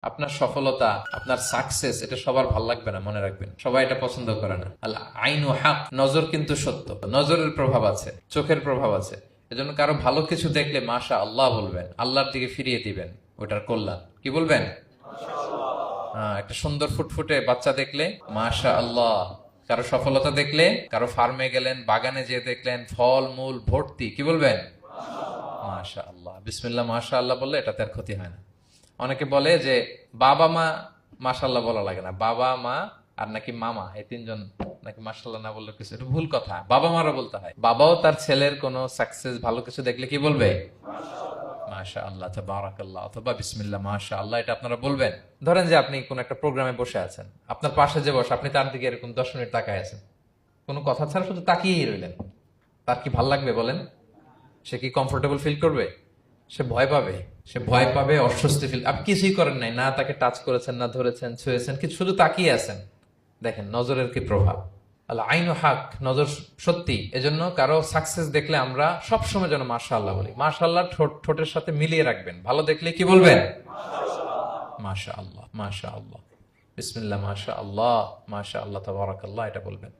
আপনার সফলতা, আপনার সাকসেস, এটা সবার ভাল লাগবে না, মনে রাখবেন। সবাই এটা পছন্দ করে না। আল আইনু হাক, নজর কিন্তু সত্য। নজরের প্রভাব আছে, চোখের প্রভাব আছে। এজন্য কারো ভালো কিছু দেখলে মাশা আল্লাহ বলবেন, আল্লাহর দিকে ফিরিয়ে দিবেন ওটার কল্যাণ। কি বলবেন? একটা সুন্দর ফুটফুটে বাচ্চা দেখলে মাশা আল্লাহ। কারো সফলতা দেখলে, কারো ফার্মে গেলেন, বাগানে যেয়ে দেখলেন ফল মূল ভর্তি, কি বলবেন? মাশা আল্লাহ। বিসমিল্লাহ মাশা আল্লাহ বললে এটাতে আর ক্ষতি হয় না। অনেকে বলে যে বাবা মা মাশাল্লাহ বলা লাগে না, বাবা মা আর নাকি মামা, এই তিনজন নাকি মাশাল্লাহ না বললে কিছু, এটা ভুল কথা। বাবা মারা বলতে হয়। বাবাও তার ছেলের কোনো সাকসেস, ভালো কিছু দেখলে কি বলবে? মাশা আল্লাহ, তাবারাকাল্লাহ, অথবা বিসমিল্লাহ মাশা আল্লাহ, এটা আপনারা বলবেন। ধরেন যে আপনি কোন একটা প্রোগ্রামে বসে আছেন, আপনার পাশে যে বসে, আপনি তার দিকে এরকম 10 মিনিট তাকায় আছেন, কোনো কথা ছাড়া শুধু তাকিয়েই রইলেন। তার কি ভাল লাগবে বলেন? সে কি কমফোর্টেবল ফিল করবে? সে ভয় পাবে। সে ভয় পাবে, অস্বস্তি ফিল। আপনি কিছুই করেন নাই, না তাকে টাচ করেছেন, না ধরেছেন, ছুঁয়েছেন, কি শুধু তাকিয়ে আছেন। দেখেন নজরের কি প্রভাব। আল্লাহ আইনু হাক, নজর সত্যি। এজন্য কারো সাকসেস দেখলে আমরা সবসময় যেন মাশাআল্লাহ বলি। মাশাআল্লাহ ঠোঁটের সাথে মিলিয়ে রাখবেন। ভালো দেখলে কি বলবেন? মাশাআল্লাহ, মাশাআল্লাহ, বিসমিল্লাহ মাশাআল্লাহ, মাশাআল্লাহ, তাবারাকাল্লাহ, এটা বলবেন।